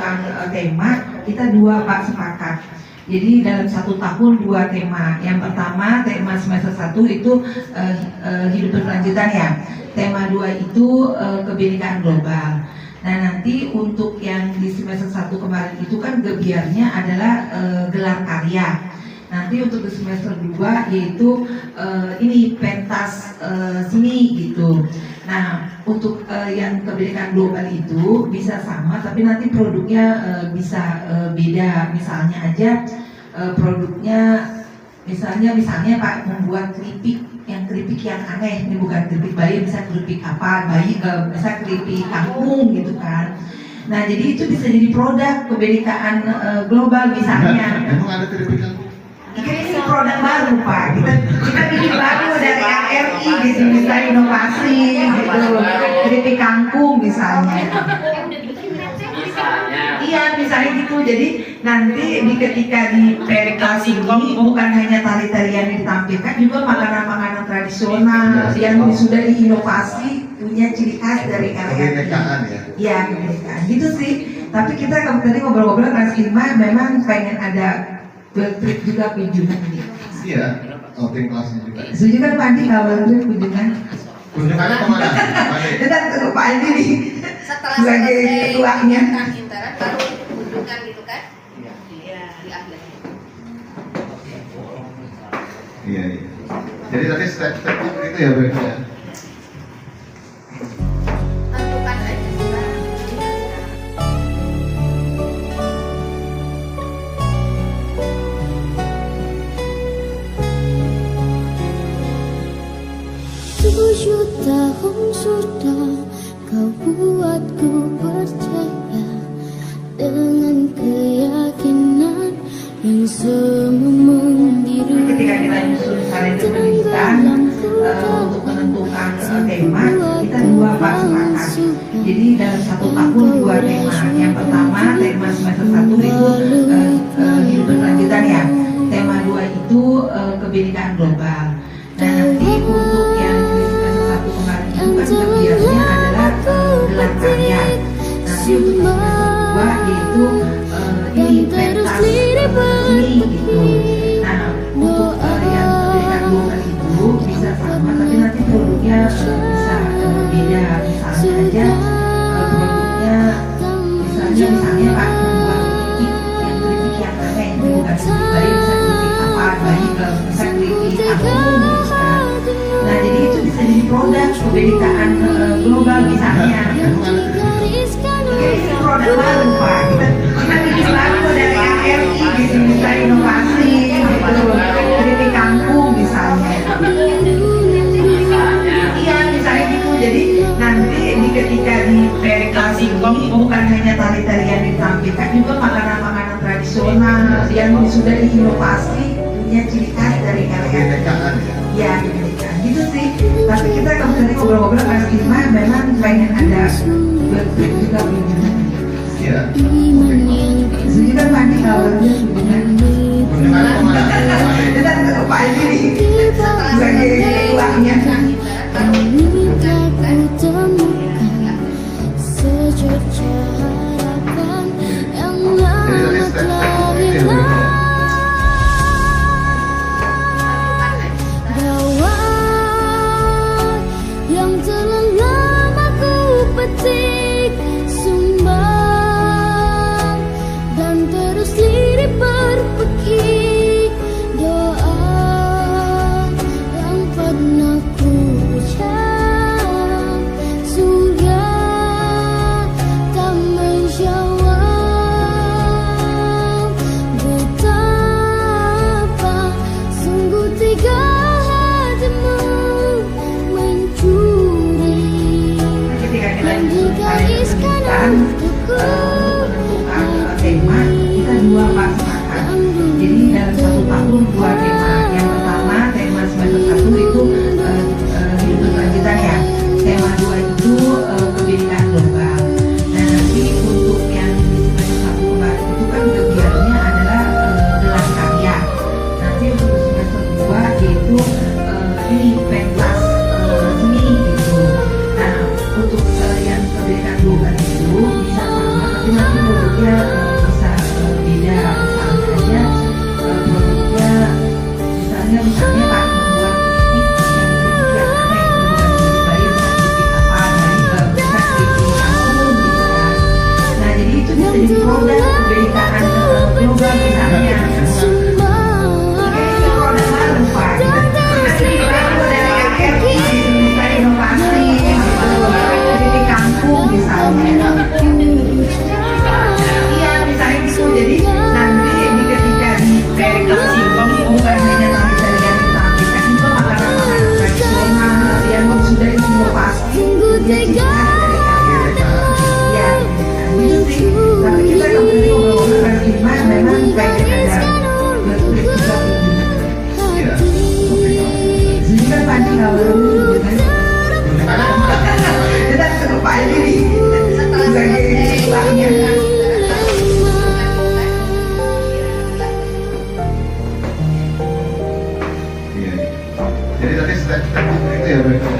menentukan tema, kita dua Pak sepakat. Jadi dalam 1 tahun 2 tema. Yang pertama tema semester 1 itu hidup berkelanjutan ya. Tema 2 itu kebinekaan global. Nah nanti untuk yang di semester 1 kemarin itu kan gebiarnya adalah gelar karya. Nanti untuk di semester 2 yaitu ini pentas seni gitu. Nah untuk yang kebinekaan global itu bisa sama tapi nanti produknya bisa beda. Misalnya aja produknya misalnya Pak membuat keripik yang aneh, ini bukan keripik bayi, bisa keripik apa bayi, bisa keripik kangkung gitu kan. Nah jadi itu bisa jadi produk kebinekaan global misalnya. Emang ada keripik kangkung? Ini produk baru Pak, kita bikin baru dari ARI gitu, bisa inovasi gitu, keripik kangkung misalnya. Iya misalnya gitu, jadi nanti ketika di kelas ini bukan hanya tari-tarian yang ditampilkan, juga makanan-makanan tradisional yang sudah diinovasi punya ciri khas dari RRI. Kebinekaan ya? Iya kebinekaan, gitu sih. Tapi kita tadi ngobrol-ngobrol kelas 5 memang pengen ada trip juga kunjungan ini. Iya, outing kelasnya juga. Setuju kan Pak Andi kalau kunjungan? Kunjungannya kemana? Kita ke Pak Andi nih sebagai ketuanya. Interan baru kunjungan gitu kan? Iya. Di akhir. Iya. Jadi tadi step-step itu ya Beb ya? Tentukan aja sekarang. Tujuh tahun sudah kau buatku percaya dengan keyakinan yang semua membiru. Ketika kita nyusun kalender pendidikan untuk menentukan tema, kita dua Pak sepakat. Jadi dalam 1 tahun 2 tema. Yang pertama tema semester 1 itu hidup berkelanjutan ya. Tema 2 itu kebinekaan global. Nah nanti untuk yang di semester 1 kemarin itu kan kegiatannya adalah gelar karya. Nanti untuk semester 2 yaitu ini pentas seni gitu. Nah untuk yang kebinekaan global itu bisa sama tapi nanti produknya bisa beda. Misalnya aja produknya misalnya Pak membuat keripik yang aneh, bukan keripik bayi, bisa keripik apa bayi, bisa keripik kangkung gitu kan. Nah jadi itu bisa jadi produk kebinekaan global misalnya. Ini produk baru Pak, kita bikin baru dari ARI gitu, bisa inovasi gitu, keripik kangkung misalnya. Iya misalnya gitu, jadi nanti ketika di kelas ini bukan hanya tari-tarian yang ditampilkan, juga makanan-makanan tradisional yang sudah diinovasi punya ciri khas dari RRI. Kebinekaan ya? Iya kebinekaan, gitu sih. Tapi kita kalau tadi ngobrol-ngobrol kelas 5 memang pengen ada trip juga kunjungan. Iya. Setuju kan Pak Andi kalau kunjungan? Kunjungannya kemana? Kita ke Pak Andi nih sebagai ketuanya. Jadi tadi step-step itu ya Beb ya? Yang telah lama ku petik sumbang dan terus lirik berpekik doa yang pernah ku ucap sudah tak menjawab betapa sungguh tega hatimu mencuri Ketika kita dan nyusun kalender pendidikan untuk menentukan tema, kita dua Pak sepakat. Jadi dalam 1 tahun 2 tema. Yang pertama tema semester 1 itu hidup berkelanjutan ya. Tema 2 itu kebinekaan global. Nah nanti untuk yang di semester 1 kemarin itu kan kegiatannya adalah gelar karya. Nanti untuk di semester 2 yaitu ini pentas seni gitu. Nah untuk yang kebinekaan global itu bisa sama tapi nanti produknya dia bisa beda, misalnya aja produknya misalnya Pak membuat ini yang aneh dibayar dengan bibit apa, bisa keliti langsung gitu kan. Nah jadi itu bisa jadi produk kebenekaan global misalnya. Jadi tadi step itu ya berarti